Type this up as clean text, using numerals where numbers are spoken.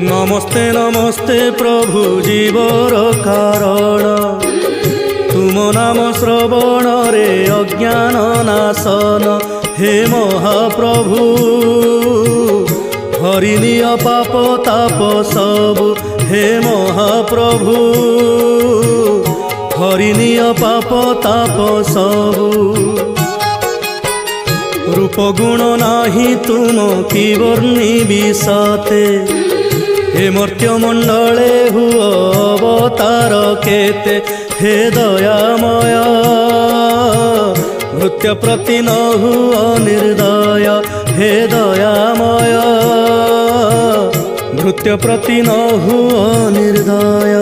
नमस्ते नमस्ते प्रभु जीवर कारण तुम नाम श्रवण रे अज्ञान नाशन हे महाप्रभु हरिनिय पाप ताप सब हे महाप्रभु हरिनिय पाप ताप सब रूप गुण नाही तुम कि वर्णी विसते हे मर्त्य मंडले हुआ अवतार केते हे दयामय भृत्य प्रति न हुआ निर्दय हे दयामय भृत्य प्रति न हुआ निर्दय।